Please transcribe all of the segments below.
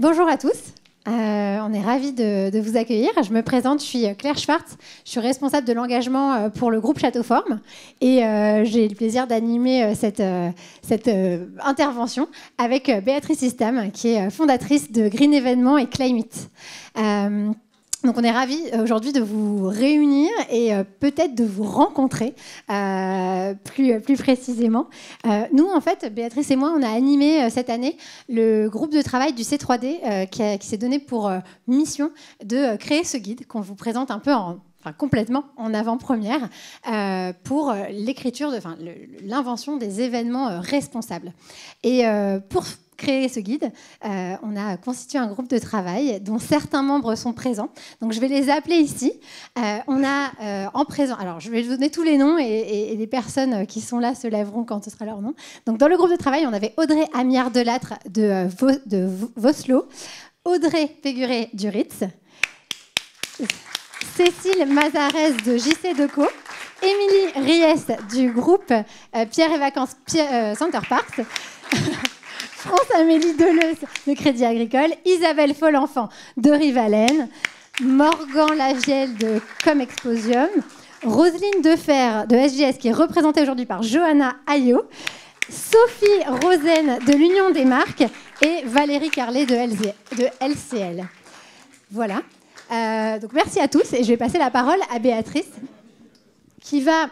Bonjour à tous. On est ravis de vous accueillir. Je me présente, je suis Claire Schwartz. Je suis responsable de l'engagement pour le groupe Châteauforme et j'ai le plaisir d'animer cette intervention avec Béatrice Istam, qui est fondatrice de Green Événements et Climate. Donc on est ravis aujourd'hui de vous réunir et peut-être de vous rencontrer plus précisément. Nous, en fait, Béatrice et moi, on a animé cette année le groupe de travail du C3D qui s'est donné pour mission de créer ce guide qu'on vous présente un peu complètement en avant-première pour l'écriture, l'invention des événements responsables. Et pour créer ce guide, on a constitué un groupe de travail dont certains membres sont présents. Donc je vais les appeler ici. On a en présent, alors je vais vous donner tous les noms et les personnes qui sont là se lèveront quand ce sera leur nom. Donc dans le groupe de travail, on avait Audrey Amiard-Delattre de Voslo, Audrey Péguret du Ritz, Cécile Mazarès de JC Deco, Émilie Ries du groupe Pierre et Vacances Center Parks, France-Amélie Deleuze de Crédit Agricole, Isabelle Follenfant de Rivalen, Morgan Lavielle de Comexposium, Roselyne Defer de SGS, qui est représentée aujourd'hui par Johanna Ayot, Sophie Rosen de l'Union des marques et Valérie Carlet de LCL. Voilà. Donc merci à tous et je vais passer la parole à Béatrice qui va...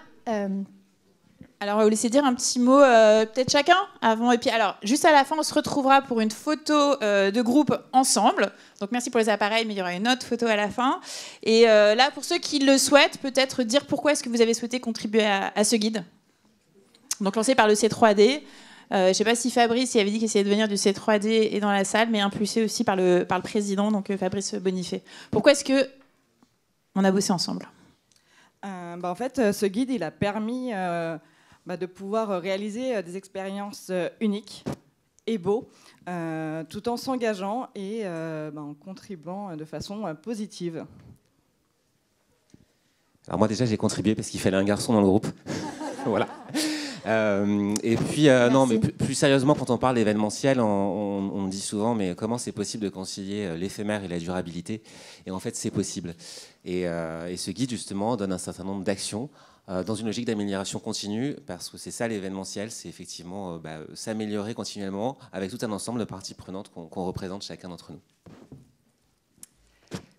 Alors, on va vous laisser dire un petit mot, peut-être chacun, avant. Et puis, alors, juste à la fin, on se retrouvera pour une photo de groupe ensemble. Donc, merci pour les appareils, mais il y aura une autre photo à la fin. Et là, pour ceux qui le souhaitent, peut-être dire pourquoi est-ce que vous avez souhaité contribuer à ce guide. Donc, lancé par le C3D. Je ne sais pas si Fabrice il avait dit qu'il essayait de venir du C3D et dans la salle, mais impulsé aussi par le président, donc Fabrice Bonifay. Pourquoi est-ce qu'on a bossé ensemble ? En fait, ce guide, il a permis... de pouvoir réaliser des expériences uniques et beaux, tout en s'engageant et en contribuant de façon positive. Alors moi déjà j'ai contribué parce qu'il fallait un garçon dans le groupe. Voilà. Et puis non, mais plus sérieusement, quand on parle d'événementiel, on dit souvent mais comment c'est possible de concilier l'éphémère et la durabilité ? Et en fait c'est possible. Et ce guide justement donne un certain nombre d'actions dans une logique d'amélioration continue, parce que c'est ça l'événementiel, c'est effectivement s'améliorer continuellement avec tout un ensemble de parties prenantes qu'on représente chacun d'entre nous.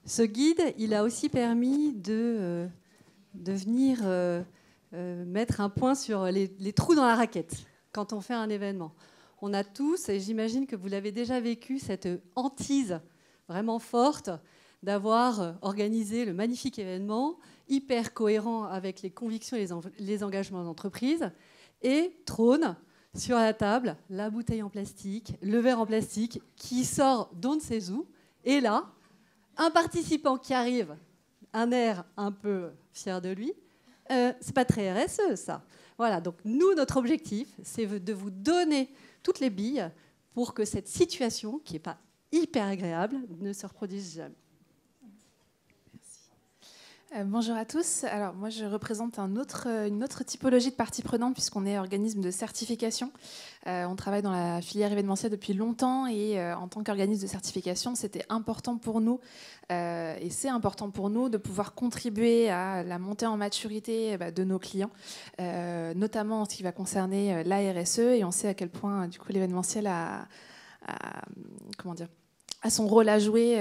Ce guide, il a aussi permis de venir mettre un point sur les trous dans la raquette quand on fait un événement. On a tous, et j'imagine que vous l'avez déjà vécu, cette hantise vraiment forte d'avoir organisé le magnifique événement, hyper cohérent avec les convictions et les engagements d'entreprise, et trône sur la table la bouteille en plastique, le verre en plastique qui sort d'on ne sait où, et là, un participant qui arrive, un air un peu fier de lui, c'est pas très RSE ça. Voilà, donc nous, notre objectif, c'est de vous donner toutes les billes pour que cette situation, qui n'est pas hyper agréable, ne se reproduise jamais. Bonjour à tous. Alors moi je représente une autre typologie de parties prenantes puisqu'on est organisme de certification. On travaille dans la filière événementielle depuis longtemps et en tant qu'organisme de certification, c'était important pour nous et c'est important pour nous de pouvoir contribuer à la montée en maturité de nos clients, notamment en ce qui va concerner la RSE, et on sait à quel point du coup l'événementiel a son rôle à jouer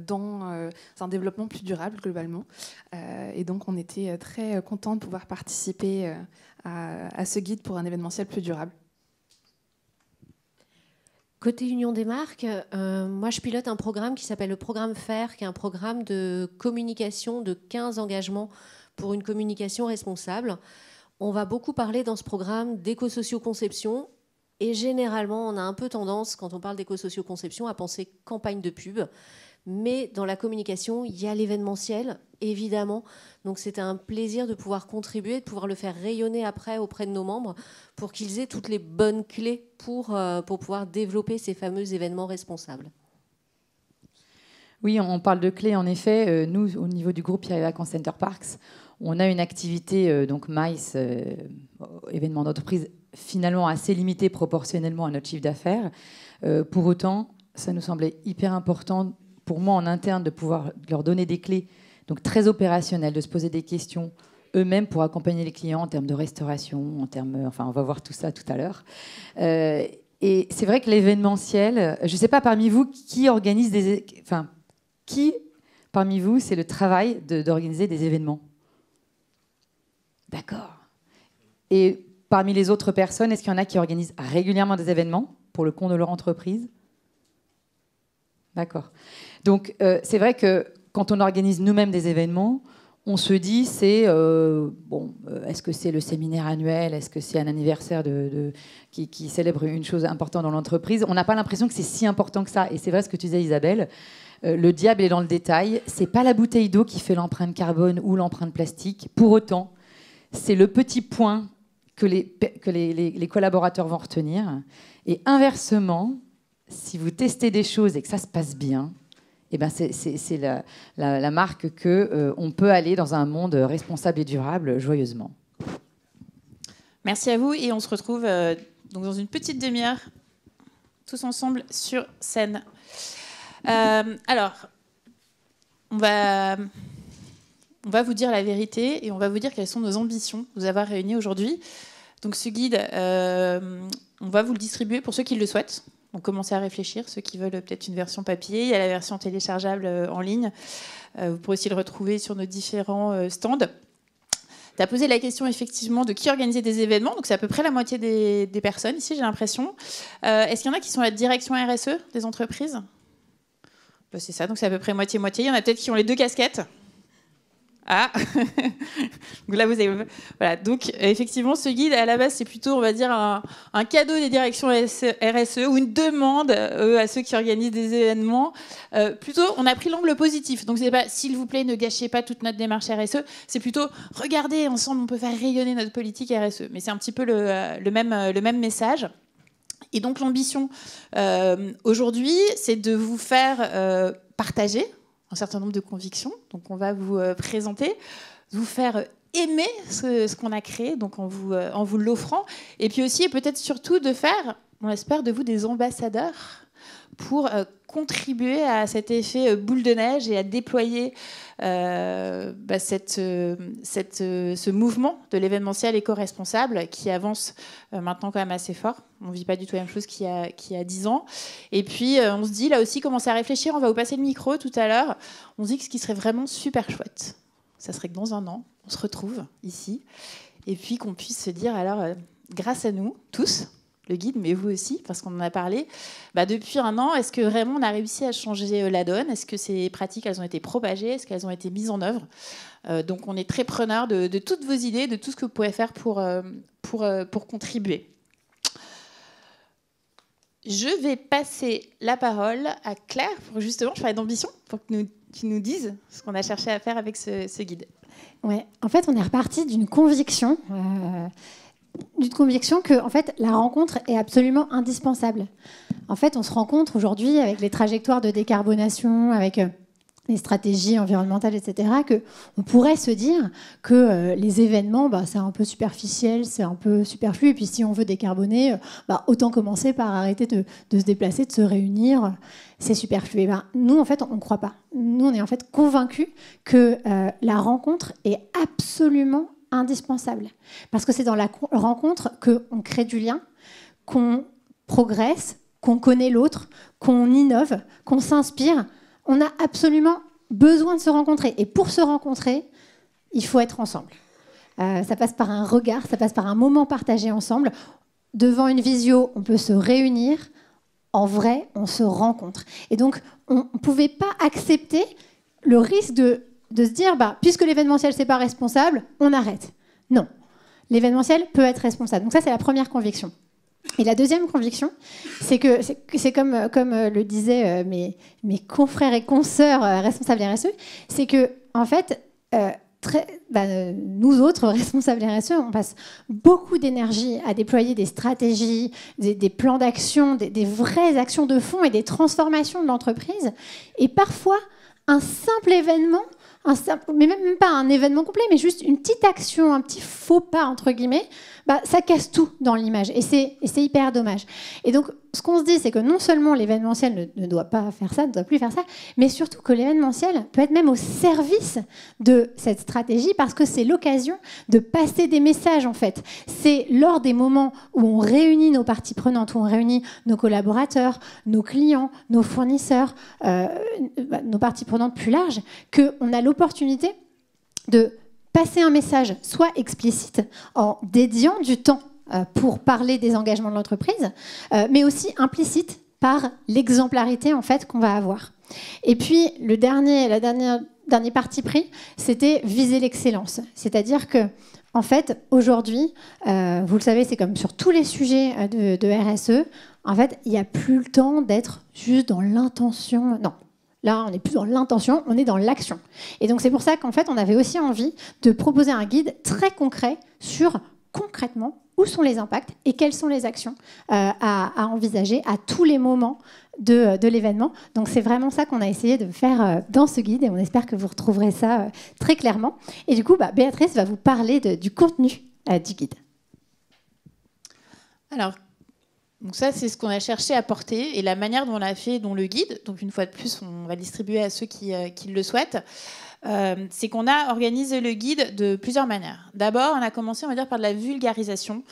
dans un développement plus durable globalement. Et donc on était très contents de pouvoir participer à ce guide pour un événementiel plus durable. Côté Union des marques, moi je pilote un programme qui s'appelle le programme FAIR, qui est un programme de communication de 15 engagements pour une communication responsable. On va beaucoup parler dans ce programme d'éco-socio-conception. Et généralement, on a un peu tendance, quand on parle d'éco-socio-conception, à penser campagne de pub. Mais dans la communication, il y a l'événementiel, évidemment. Donc c'était un plaisir de pouvoir contribuer, de pouvoir le faire rayonner après auprès de nos membres pour qu'ils aient toutes les bonnes clés pour pouvoir développer ces fameux événements responsables. Oui, on parle de clés, en effet. Nous, au niveau du groupe Pierre et Vacances Center Parks, on a une activité, donc MICE, événement d'entreprise, finalement assez limité proportionnellement à notre chiffre d'affaires. Pour autant, ça nous semblait hyper important pour moi en interne de pouvoir leur donner des clés, donc très opérationnelles, de se poser des questions eux-mêmes pour accompagner les clients en termes de restauration, en termes, enfin, on va voir tout ça tout à l'heure. Et c'est vrai que l'événementiel, je ne sais pas parmi vous qui organise qui parmi vous c'est le travail d'organiser des événements. D'accord. Et parmi les autres personnes, est-ce qu'il y en a qui organisent régulièrement des événements pour le compte de leur entreprise? D'accord. Donc, c'est vrai que quand on organise nous-mêmes des événements, on se dit, est-ce que c'est le séminaire annuel? Est-ce que c'est un anniversaire qui célèbre une chose importante dans l'entreprise? On n'a pas l'impression que c'est si important que ça. Et c'est vrai ce que tu disais, Isabelle. Le diable est dans le détail. C'est pas la bouteille d'eau qui fait l'empreinte carbone ou l'empreinte plastique. Pour autant, c'est le petit point que les collaborateurs vont retenir. Et inversement, si vous testez des choses et que ça se passe bien, eh ben c'est la marque qu'on peut aller dans un monde responsable et durable joyeusement. Merci à vous et on se retrouve donc dans une petite demi-heure tous ensemble sur scène. Alors, on va vous dire la vérité et on va vous dire quelles sont nos ambitions de vous avoir réunis aujourd'hui. Donc ce guide, on va vous le distribuer pour ceux qui le souhaitent. Donc commencez à réfléchir, ceux qui veulent peut-être une version papier. Il y a la version téléchargeable en ligne. Vous pourrez aussi le retrouver sur nos différents stands. Tu as posé la question effectivement de qui organisait des événements. Donc c'est à peu près la moitié des personnes ici, j'ai l'impression. Est-ce qu'il y en a qui sont à la direction RSE des entreprises? C'est ça, donc c'est à peu près moitié-moitié. Il y en a peut-être qui ont les deux casquettes. Ah, là vous avez... Voilà. Donc effectivement, ce guide à la base c'est plutôt, on va dire, un cadeau des directions RSE ou une demande à ceux qui organisent des événements. Plutôt, on a pris l'angle positif. Donc c'est pas, s'il vous plaît, ne gâchez pas toute notre démarche RSE. C'est plutôt, regardez, ensemble, on peut faire rayonner notre politique RSE. Mais c'est un petit peu le même message. Et donc l'ambition aujourd'hui, c'est de vous faire partager un certain nombre de convictions. Donc on va vous présenter, vous faire aimer ce qu'on a créé, donc en vous l'offrant. Et puis aussi, et peut-être surtout, de faire, on espère, de vous des ambassadeurs pour contribuer à cet effet boule de neige et à déployer ce mouvement de l'événementiel éco-responsable qui avance maintenant quand même assez fort. On ne vit pas du tout la même chose qu'il y a 10 ans. Et puis, on se dit, là aussi, commencer à réfléchir. On va vous passer le micro tout à l'heure. On se dit que ce qui serait vraiment super chouette, ça serait que dans un an, on se retrouve ici et puis qu'on puisse se dire, alors, grâce à nous, tous, le guide, mais vous aussi, parce qu'on en a parlé, depuis un an, est-ce que vraiment on a réussi à changer la donne? Est-ce que ces pratiques, elles ont été propagées? Est-ce qu'elles ont été mises en œuvre? Donc on est très preneur de toutes vos idées, de tout ce que vous pouvez faire pour contribuer. Je vais passer la parole à Claire pour justement, je parlais d'ambition, pour que tu nous dises ce qu'on a cherché à faire avec ce guide. Ouais, en fait, on est reparti d'une conviction que en fait, la rencontre est absolument indispensable. En fait, on se rencontre aujourd'hui avec les trajectoires de décarbonation, avec les stratégies environnementales, etc., qu'on pourrait se dire que les événements, c'est un peu superficiel, c'est un peu superflu, et puis si on veut décarboner, autant commencer par arrêter de se déplacer, de se réunir, c'est superflu. Et nous, en fait, on ne croit pas. Nous, on est en fait convaincus que la rencontre est absolument indispensable. Parce que c'est dans la rencontre qu'on crée du lien, qu'on progresse, qu'on connaît l'autre, qu'on innove, qu'on s'inspire. On a absolument besoin de se rencontrer. Et pour se rencontrer, il faut être ensemble. Ça passe par un regard, ça passe par un moment partagé ensemble. Devant une visio, on peut se réunir. En vrai, on se rencontre. Et donc, on ne pouvait pas accepter le risque de se dire, puisque l'événementiel, c'est pas responsable, on arrête. Non. L'événementiel peut être responsable. Donc ça, c'est la première conviction. Et la deuxième conviction, c'est que c'est comme le disaient mes confrères et consoeurs responsables RSE, c'est que en fait, nous autres responsables RSE, on passe beaucoup d'énergie à déployer des stratégies, des plans d'action, des vraies actions de fond et des transformations de l'entreprise. Et parfois, un simple événement, mais même pas un événement complet, mais juste une petite action, un petit faux pas, entre guillemets, ça casse tout dans l'image. Et c'est hyper dommage. Et donc, ce qu'on se dit, c'est que non seulement l'événementiel ne doit pas faire ça, ne doit plus faire ça, mais surtout que l'événementiel peut être même au service de cette stratégie parce que c'est l'occasion de passer des messages, en fait. C'est lors des moments où on réunit nos parties prenantes, où on réunit nos collaborateurs, nos clients, nos fournisseurs, nos parties prenantes plus larges, qu'on a l'opportunité de passer un message soit explicite en dédiant du temps pour parler des engagements de l'entreprise, mais aussi implicite par l'exemplarité en fait qu'on va avoir. Et puis le dernier parti pris, c'était viser l'excellence, c'est-à-dire que en fait aujourd'hui, vous le savez, c'est comme sur tous les sujets de RSE, en fait il n'y a plus le temps d'être juste dans l'intention, non. Là, on n'est plus dans l'intention, on est dans l'action. Et donc, c'est pour ça qu'en fait, on avait aussi envie de proposer un guide très concret sur, concrètement, où sont les impacts et quelles sont les actions à envisager à tous les moments de l'événement. Donc, c'est vraiment ça qu'on a essayé de faire dans ce guide et on espère que vous retrouverez ça très clairement. Et du coup, Béatrice va vous parler du contenu du guide. Alors, donc ça, c'est ce qu'on a cherché à porter et la manière dont on a fait le guide. Donc une fois de plus, on va le distribuer à ceux qui le souhaitent. C'est qu'on a organisé le guide de plusieurs manières. D'abord, on a commencé, on va dire, par de la vulgarisation.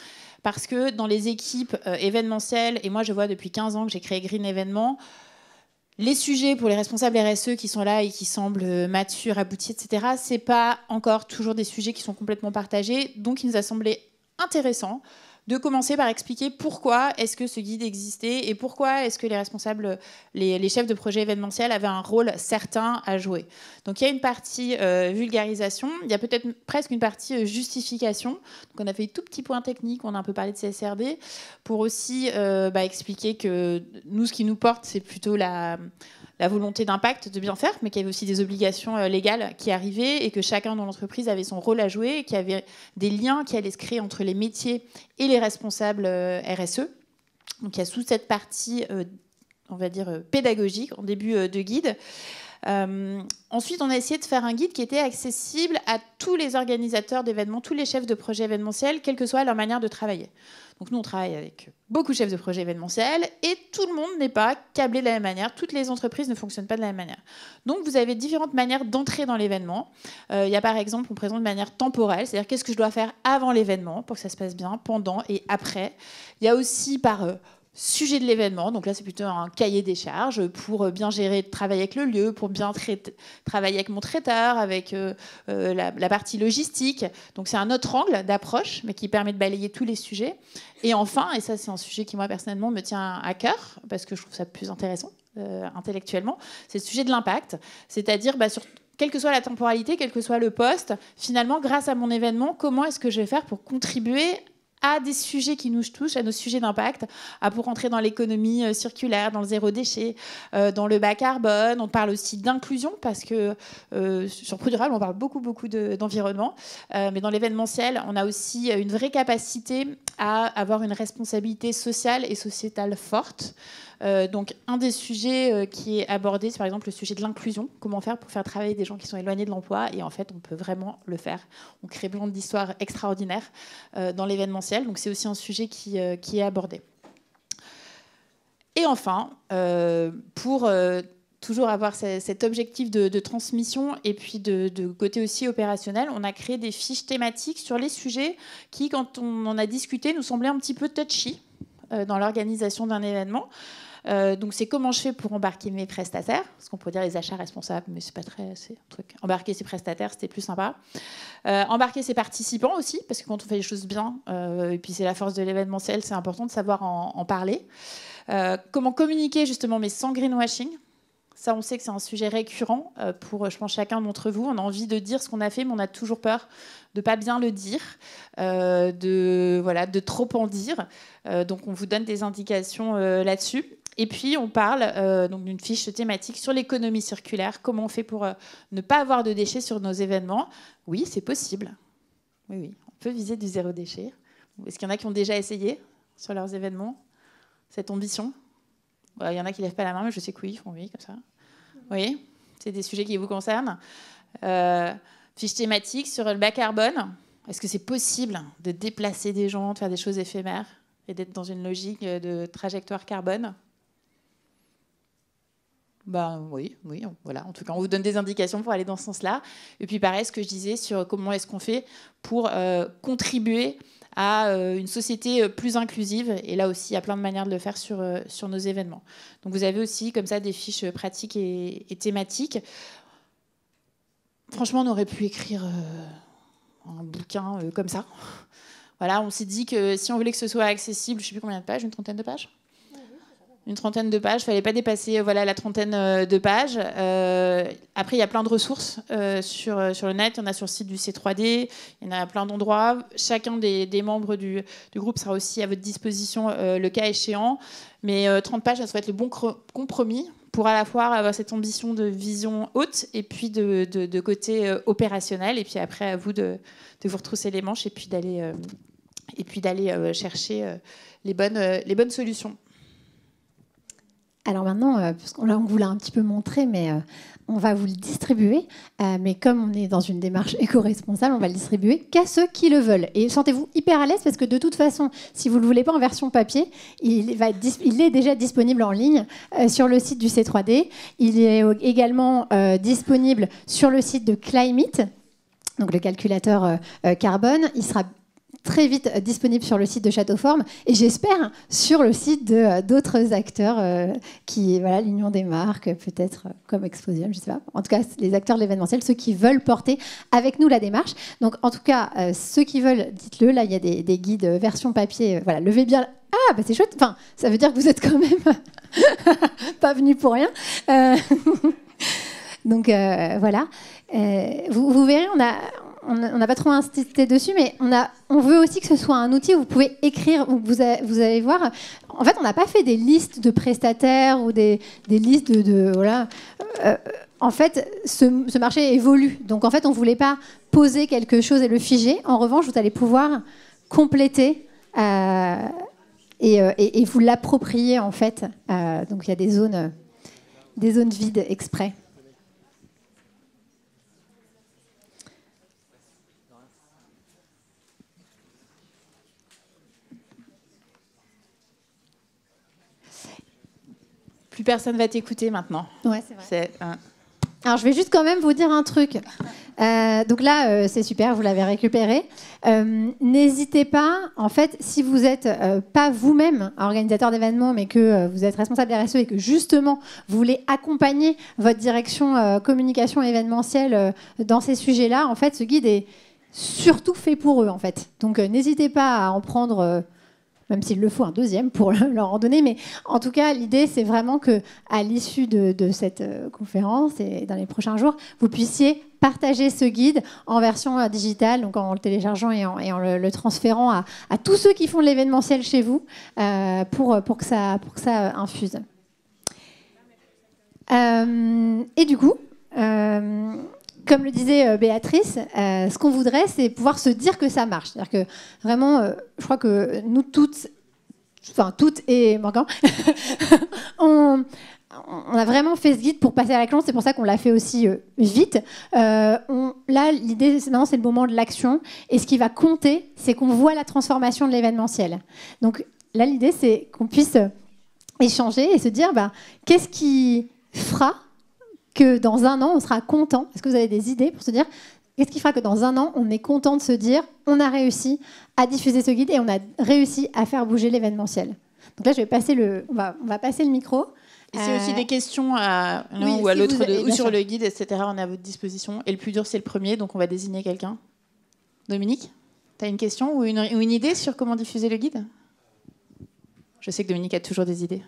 Parce que dans les équipes événementielles, et moi je vois depuis 15 ans que j'ai créé Green Événements, les sujets pour les responsables RSE qui sont là et qui semblent matures, aboutis, etc., ce n'est pas encore toujours des sujets qui sont complètement partagés. Donc il nous a semblé intéressant de commencer par expliquer pourquoi est-ce que ce guide existait et pourquoi est-ce que les responsables, les chefs de projet événementiels avaient un rôle certain à jouer. Donc il y a une partie vulgarisation, il y a peut-être presque une partie justification. Donc on a fait tout petit point technique, on a un peu parlé de CSRD, pour aussi expliquer que nous, ce qui nous porte, c'est plutôt la volonté d'impact, de bien faire, mais qu'il y avait aussi des obligations légales qui arrivaient et que chacun dans l'entreprise avait son rôle à jouer et qu'il y avait des liens qui allaient se créer entre les métiers et les responsables RSE. Donc il y a sous cette partie, on va dire, pédagogique en début de guide. Ensuite, on a essayé de faire un guide qui était accessible à tous les organisateurs d'événements, tous les chefs de projet événementiels, quelle que soit leur manière de travailler. Donc nous, on travaille avec beaucoup de chefs de projet événementiels et tout le monde n'est pas câblé de la même manière. Toutes les entreprises ne fonctionnent pas de la même manière. Donc vous avez différentes manières d'entrer dans l'événement. Il y a par exemple, on présente de manière temporelle, c'est-à-dire qu'est-ce que je dois faire avant l'événement pour que ça se passe bien, pendant et après. Il y a aussi par sujet de l'événement, donc là c'est plutôt un cahier des charges pour bien gérer, travailler avec le lieu, pour bien travailler avec mon traiteur, avec la partie logistique. Donc c'est un autre angle d'approche, mais qui permet de balayer tous les sujets. Et enfin, et ça c'est un sujet qui moi personnellement me tient à cœur, parce que je trouve ça plus intéressant intellectuellement, c'est le sujet de l'impact, c'est-à-dire sur quelle que soit la temporalité, quel que soit le poste, finalement grâce à mon événement, comment est-ce que je vais faire pour contribuer à des sujets qui nous touchent, à nos sujets d'impact, pour entrer dans l'économie circulaire, dans le zéro déchet, dans le bas carbone. On parle aussi d'inclusion, parce que sur Produits Durables, on parle beaucoup d'environnement. Mais dans l'événementiel, on a aussi une vraie capacité à avoir une responsabilité sociale et sociétale forte. Donc un des sujets qui est abordé, c'est par exemple le sujet de l'inclusion. Comment faire pour faire travailler des gens qui sont éloignés de l'emploi? Et en fait, on peut vraiment le faire. On crée plein d'histoires extraordinaires dans l'événementiel. Donc c'est aussi un sujet qui est abordé. Et enfin, pour toujours avoir cet objectif de transmission et puis de côté aussi opérationnel, on a créé des fiches thématiques sur les sujets qui, quand on en a discuté, nous semblaient un petit peu touchy dans l'organisation d'un événement. Donc c'est comment je fais pour embarquer mes prestataires, parce qu'on pourrait dire les achats responsables, mais c'est pas très, c'est un truc. Embarquer ses prestataires, c'était plus sympa. Embarquer ses participants aussi, parce que quand on fait les choses bien, et puis c'est la force de l'événementiel, c'est important de savoir en parler. Comment communiquer justement, mais sans greenwashing. Ça, on sait que c'est un sujet récurrent pour, je pense, chacun d'entre vous. On a envie de dire ce qu'on a fait, mais on a toujours peur de ne pas bien le dire, de trop en dire. Donc, on vous donne des indications là-dessus. Et puis, on parle donc d'une fiche thématique sur l'économie circulaire. Comment on fait pour ne pas avoir de déchets sur nos événements? Oui, c'est possible. Oui, on peut viser du zéro déchet. Est-ce qu'il y en a qui ont déjà essayé sur leurs événements cette ambition? Il y en a qui ne lèvent pas la main, mais je sais que oui, ils font oui, comme ça. Oui, c'est des sujets qui vous concernent. Fiche thématique sur le bas carbone. Est-ce que c'est possible de déplacer des gens, de faire des choses éphémères et d'être dans une logique de trajectoire carbone. Ben oui, voilà. En tout cas, on vous donne des indications pour aller dans ce sens-là. Et puis pareil, ce que je disais sur comment est-ce qu'on fait pour contribuer à une société plus inclusive. Et là aussi, il y a plein de manières de le faire sur nos événements. Donc vous avez aussi comme ça des fiches pratiques et thématiques. Franchement, on aurait pu écrire un bouquin comme ça. Voilà, on s'est dit que si on voulait que ce soit accessible, je ne sais plus combien de pages, une trentaine de pages ? Une trentaine de pages, il ne fallait pas dépasser la trentaine de pages. Après, il y a plein de ressources sur le net. Il y en a sur le site du C3D, il y en a plein d'endroits. Chacun des membres du groupe sera aussi à votre disposition le cas échéant. Mais 30 pages, ça va être le bon compromis pour à la fois avoir cette ambition de vision haute et puis de côté opérationnel. Et puis après, à vous de vous retrousser les manches et puis d'aller chercher les bonnes solutions. Alors maintenant, parce qu'on vous l'a un petit peu montré, mais on va vous le distribuer. Mais comme on est dans une démarche éco-responsable, on va le distribuer qu'à ceux qui le veulent. Et sentez-vous hyper à l'aise parce que de toute façon, si vous ne le voulez pas en version papier, il est déjà disponible en ligne sur le site du C3D. Il est également disponible sur le site de Climate, donc le calculateur carbone. Il sera très vite disponible sur le site de Châteauforme et j'espère sur le site d'autres acteurs l'Union des marques, peut-être comme Exposium, je ne sais pas. En tout cas, les acteurs de l'événementiel, ceux qui veulent porter avec nous la démarche. Donc, en tout cas, ceux qui veulent, dites-le. Là, il y a des guides version papier. Voilà, levez bien. Ah, bah c'est chouette. Enfin, ça veut dire que vous êtes quand même pas venus pour rien. Donc, voilà. Vous verrez, on n'a pas trop insisté dessus, mais on veut aussi que ce soit un outil où vous pouvez écrire, où vous allez voir. En fait, on n'a pas fait des listes de prestataires ou des listes voilà. En fait, ce marché évolue. Donc, en fait, on ne voulait pas poser quelque chose et le figer. En revanche, vous allez pouvoir compléter et vous l'approprier, en fait. Donc, il y a des zones vides exprès. Plus personne va t'écouter maintenant. Ouais, c'est vrai. Alors, je vais juste quand même vous dire un truc. Donc là, c'est super, vous l'avez récupéré. N'hésitez pas, en fait, si vous n'êtes pas vous-même organisateur d'événements, mais que vous êtes responsable RSE et que justement, vous voulez accompagner votre direction communication événementielle dans ces sujets-là, en fait, ce guide est surtout fait pour eux, en fait. Donc, n'hésitez pas à en prendre... même s'il le faut un deuxième pour leur en donner. Mais en tout cas, l'idée, c'est vraiment qu'à l'issue de cette conférence et dans les prochains jours, vous puissiez partager ce guide en version digitale, donc en le téléchargeant et en le transférant à tous ceux qui font de l'événementiel chez vous pour que ça infuse. Et du coup... comme le disait Béatrice, ce qu'on voudrait, c'est pouvoir se dire que ça marche. C'est-à-dire que vraiment, je crois que nous toutes et Morgan, on a vraiment fait ce guide pour passer à l'action. C'est pour ça qu'on l'a fait aussi vite. Là, l'idée, maintenant, c'est le moment de l'action. Et ce qui va compter, c'est qu'on voit la transformation de l'événementiel. Donc là, l'idée, c'est qu'on puisse échanger et se dire, qu'est-ce qui fera que dans un an, on sera content. Est-ce que vous avez des idées pour se dire qu'est-ce qui fera que dans un an, on est content de se dire on a réussi à diffuser ce guide et on a réussi à faire bouger l'événementiel. Donc là, on va passer le micro. Et c'est aussi des questions à l'un ou à l'autre ou sur le guide, etc. On est à votre disposition. Et le plus dur, c'est le premier, donc on va désigner quelqu'un. Dominique, tu as une question ou une idée sur comment diffuser le guide ? Je sais que Dominique a toujours des idées.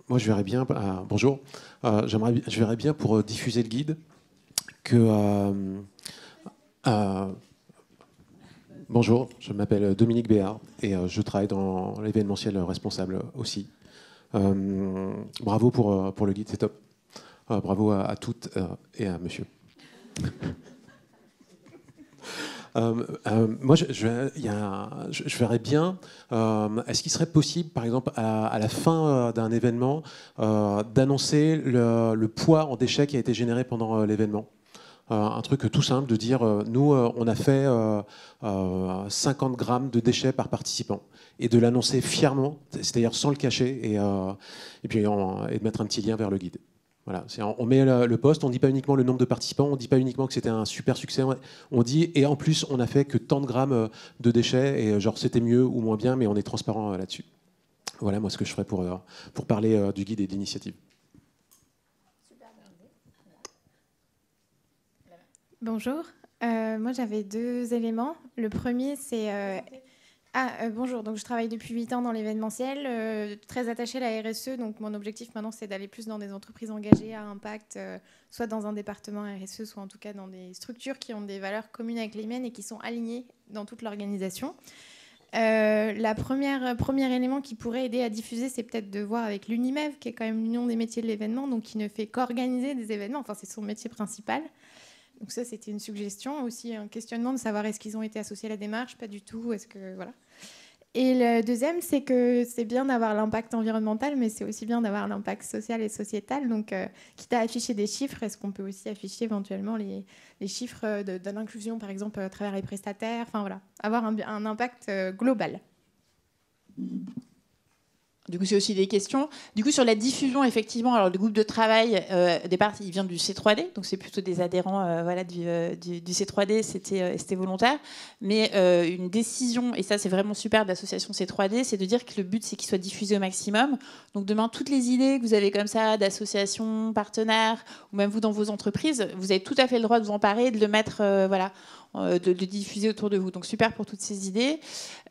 Moi, je verrais bien. Bonjour. Je verrais bien pour diffuser le guide que. Bonjour, je m'appelle Dominique Béard et je travaille dans l'événementiel responsable aussi. Bravo pour le guide, c'est top. Bravo à toutes et à monsieur. Moi, je verrais bien, est-ce qu'il serait possible, par exemple, à la fin d'un événement, d'annoncer le poids en déchets qui a été généré pendant l'événement ? un truc tout simple de dire, nous, on a fait 50 grammes de déchets par participant, et de l'annoncer fièrement, c'est-à-dire sans le cacher, et de mettre un petit lien vers le guide. Voilà, on met le post, on ne dit pas uniquement le nombre de participants, on ne dit pas uniquement que c'était un super succès, on dit, et en plus, on a fait que tant de grammes de déchets, et genre c'était mieux ou moins bien, mais on est transparent là-dessus. Voilà, moi, ce que je ferais pour parler du guide et de l'initiative. Bonjour, moi j'avais 2 éléments. Le premier, c'est... bonjour, donc je travaille depuis 8 ans dans l'événementiel, très attachée à la RSE, donc mon objectif maintenant c'est d'aller plus dans des entreprises engagées à impact, soit dans un département RSE, soit en tout cas dans des structures qui ont des valeurs communes avec les miennes et qui sont alignées dans toute l'organisation. La premier élément qui pourrait aider à diffuser, c'est peut-être de voir avec l'UNIMEV, qui est quand même l'Union des métiers de l'événement, donc qui ne fait qu'organiser des événements, enfin c'est son métier principal. Donc ça, c'était une suggestion, aussi un questionnement de savoir est-ce qu'ils ont été associés à la démarche, pas du tout, est-ce que voilà. Et le deuxième, c'est que c'est bien d'avoir l'impact environnemental, mais c'est aussi bien d'avoir l'impact social et sociétal. Donc, quitte à afficher des chiffres, est-ce qu'on peut aussi afficher éventuellement les chiffres de l'inclusion, par exemple, à travers les prestataires, enfin voilà, avoir un impact global. Du coup, c'est aussi des questions. Du coup, sur la diffusion, effectivement, alors le groupe de travail, au départ, il vient du C3D, donc c'est plutôt des adhérents du C3D, c'était volontaire. Mais une décision, et ça c'est vraiment super de l'association C3D, c'est de dire que le but c'est qu'il soit diffusé au maximum. Donc demain, toutes les idées que vous avez comme ça, d'associations, partenaires, ou même vous dans vos entreprises, vous avez tout à fait le droit de vous emparer, de le mettre, de diffuser autour de vous. Donc super pour toutes ces idées.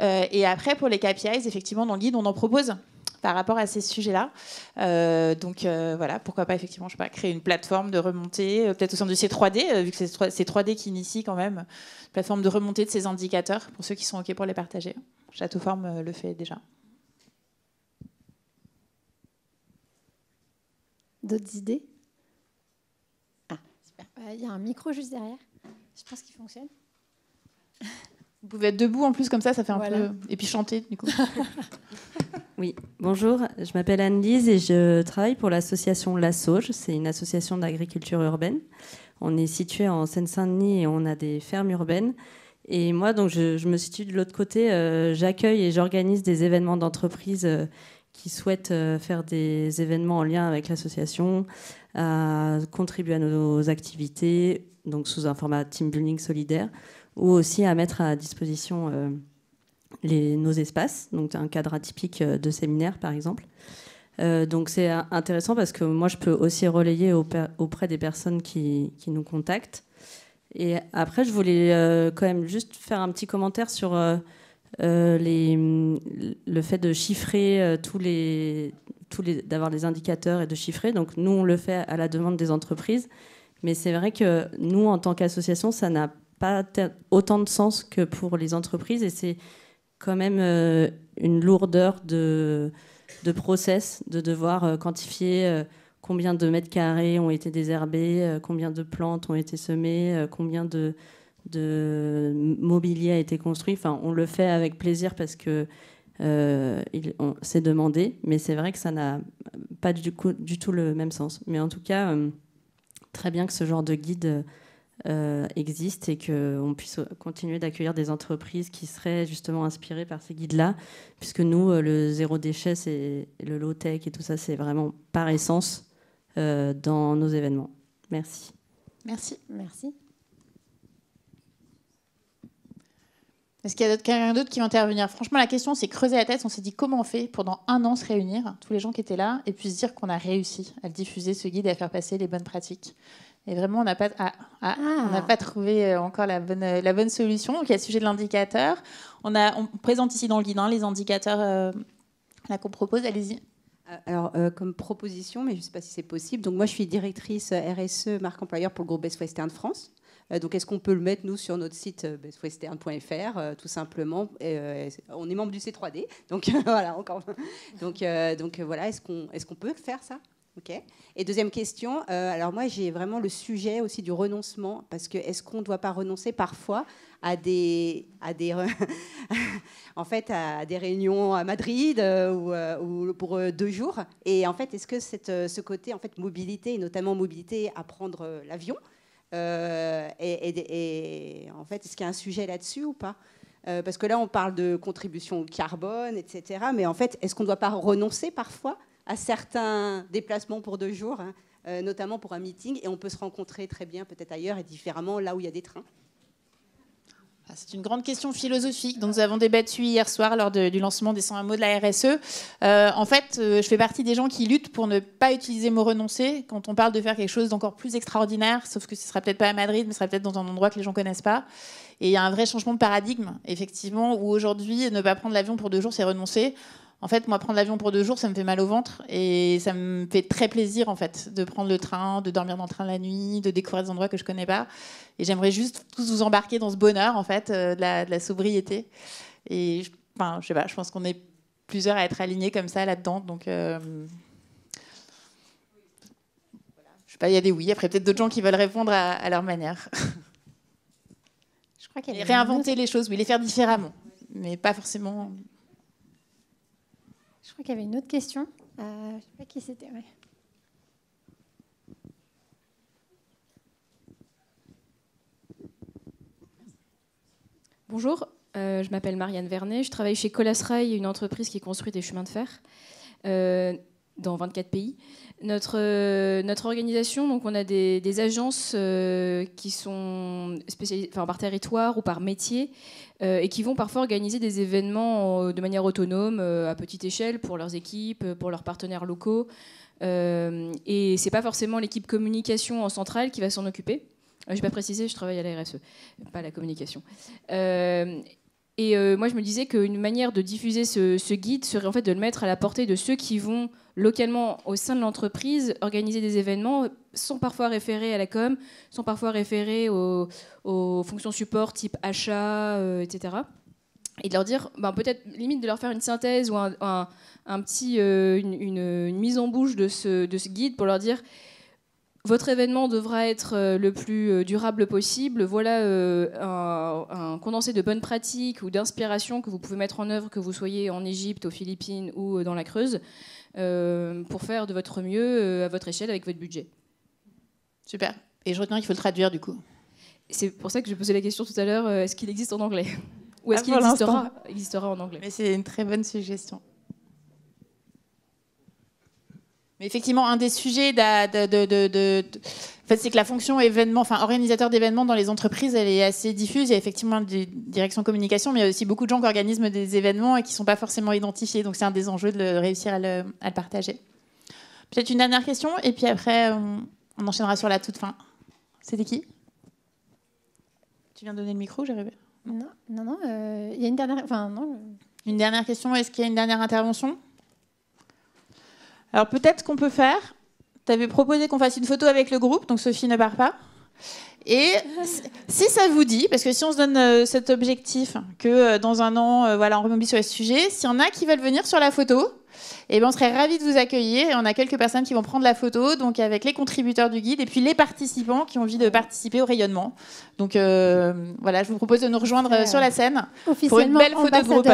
Et après, pour les KPIs, effectivement, dans le guide, on en propose par rapport à ces sujets-là. Voilà, pourquoi pas effectivement, je sais pas, créer une plateforme de remontée, peut-être au sein du C3D, vu que c'est C3D qui initie quand même, une plateforme de remontée de ces indicateurs, pour ceux qui sont OK pour les partager. Châteauforme le fait déjà. D'autres idées? Ah, super. Il y a un micro juste derrière. Je pense qu'il fonctionne. Vous pouvez être debout en plus, comme ça fait un peu... Et puis chanter, du coup. Oui, bonjour, je m'appelle Anne-Lise et je travaille pour l'association La Sauge. C'est une association d'agriculture urbaine. On est situé en Seine-Saint-Denis et on a des fermes urbaines. Et moi, donc, je me situe de l'autre côté. J'accueille et j'organise des événements d'entreprise qui souhaitent faire des événements en lien avec l'association, contribuer à nos activités, donc sous un format team building solidaire, ou aussi à mettre à disposition nos espaces, donc un cadre atypique de séminaire par exemple. Donc c'est intéressant parce que moi je peux aussi relayer auprès des personnes qui nous contactent. Et après je voulais quand même juste faire un petit commentaire sur le fait de chiffrer d'avoir des indicateurs et de chiffrer. Donc nous on le fait à la demande des entreprises, mais c'est vrai que nous en tant qu'association ça n'a pas autant de sens que pour les entreprises et c'est quand même une lourdeur de process de devoir quantifier combien de mètres carrés ont été désherbés, combien de plantes ont été semées, combien de mobilier a été construit. Enfin, on le fait avec plaisir parce que c'est demandé, mais c'est vrai que ça n'a pas du tout le même sens. Mais en tout cas, très bien que ce genre de guide existe et qu'on puisse continuer d'accueillir des entreprises qui seraient justement inspirées par ces guides-là, puisque nous, le zéro déchet, c'est le low-tech et tout ça, c'est vraiment par essence dans nos événements. Merci. Merci. Merci. Est-ce qu'il y a quelqu'un d'autre qui va intervenir? Franchement, la question, c'est creuser la tête. On s'est dit comment on fait pour dans un an se réunir, tous les gens qui étaient là, et puis se dire qu'on a réussi à diffuser ce guide et à faire passer les bonnes pratiques. Et vraiment, on n'a pas trouvé encore la bonne solution. Donc, il y a le sujet de l'indicateur. On présente ici dans le guide les indicateurs qu'on propose. Allez-y. Alors, comme proposition, mais je ne sais pas si c'est possible. Donc, moi, je suis directrice RSE marque employeur pour le groupe Best Western France. Donc, est-ce qu'on peut le mettre, nous, sur notre site bestwestern.fr, tout simplement. On est membre du C3D. Donc, voilà, encore. Donc voilà, est-ce qu'on peut faire ça? Okay. Et deuxième question, alors moi j'ai vraiment le sujet aussi du renoncement, parce que est-ce qu'on ne doit pas renoncer parfois à des en fait à des réunions à Madrid ou pour 2 jours, et en fait est-ce que ce côté en fait mobilité, et notamment mobilité à prendre l'avion, Et en fait, est-ce qu'il y a un sujet là-dessus ou pas? Parce que là, on parle de contribution carbone, etc. Mais en fait, est-ce qu'on ne doit pas renoncer parfois à certains déplacements pour 2 jours, hein, notamment pour un meeting, et on peut se rencontrer très bien, peut-être ailleurs et différemment, là où il y a des trains? C'est une grande question philosophique dont nous avons débattu hier soir lors du lancement des 101 mots de la RSE. En fait, je fais partie des gens qui luttent pour ne pas utiliser le mot renoncer quand on parle de faire quelque chose d'encore plus extraordinaire, sauf que ce ne sera peut-être pas à Madrid, mais ce sera peut-être dans un endroit que les gens ne connaissent pas. Et il y a un vrai changement de paradigme, effectivement, où aujourd'hui, ne pas prendre l'avion pour 2 jours, c'est renoncer. En fait, moi, prendre l'avion pour 2 jours, ça me fait mal au ventre et ça me fait très plaisir, en fait, de prendre le train, de dormir dans le train la nuit, de découvrir des endroits que je ne connais pas. Et j'aimerais juste tous vous embarquer dans ce bonheur, en fait, de la sobriété. Et je sais pas, je pense qu'on est plusieurs à être alignés comme ça là-dedans. Donc, je sais pas, il y a des oui. Après, peut-être d'autres gens qui veulent répondre à leur manière. Je crois qu'il y a réinventer les choses, oui, les faire différemment, mais pas forcément. Je crois qu'il y avait une autre question. Je ne sais pas qui c'était. Ouais. Bonjour, je m'appelle Marianne Vernet. Je travaille chez Colas Rail, une entreprise qui construit des chemins de fer dans 24 pays. Notre organisation, donc on a des agences qui sont spécialisées par territoire ou par métier et qui vont parfois organiser des événements de manière autonome, à petite échelle, pour leurs équipes, pour leurs partenaires locaux. Et ce n'est pas forcément l'équipe communication en centrale qui va s'en occuper. Je n'ai pas précisé, je travaille à la RSE, pas à la communication. Moi, je me disais qu'une manière de diffuser ce guide serait en fait de le mettre à la portée de ceux qui vont localement au sein de l'entreprise organiser des événements, sans parfois référer à la com, sans parfois référer aux fonctions support type achat, etc. Et de leur dire, peut-être limite de leur faire une synthèse ou une mise en bouche de ce guide pour leur dire: votre événement devra être le plus durable possible. Voilà un condensé de bonnes pratiques ou d'inspiration que vous pouvez mettre en œuvre, que vous soyez en Égypte, aux Philippines ou dans la Creuse, pour faire de votre mieux à votre échelle avec votre budget. Super. Et je retiens qu'il faut le traduire du coup. C'est pour ça que je posais la question tout à l'heure, est-ce qu'il existe en anglais? Ou est-ce qu'il existera en anglais? Mais c'est une très bonne suggestion. Mais effectivement, un des sujets, en fait, c'est que la fonction organisateur d'événements dans les entreprises, elle est assez diffuse. Il y a effectivement des directions communication, mais il y a aussi beaucoup de gens qui organisent des événements et qui ne sont pas forcément identifiés. Donc c'est un des enjeux de réussir à le partager. Peut-être une dernière question, et puis après, on enchaînera sur la toute fin. C'était qui? Tu viens de donner le micro, j'ai rêvé. Non. Il y a une dernière... Une dernière question, est-ce qu'il y a une dernière intervention? Alors peut-être qu'on peut faire, tu avais proposé qu'on fasse une photo avec le groupe, donc Sophie ne part pas. Et si ça vous dit, parce que si on se donne cet objectif, que dans un an, on remobilise sur le sujet, s'il y en a qui veulent venir sur la photo, on serait ravis de vous accueillir. Et on a quelques personnes qui vont prendre la photo, donc avec les contributeurs du guide et puis les participants qui ont envie de participer au rayonnement. Donc je vous propose de nous rejoindre sur la scène pour une belle photo de groupe.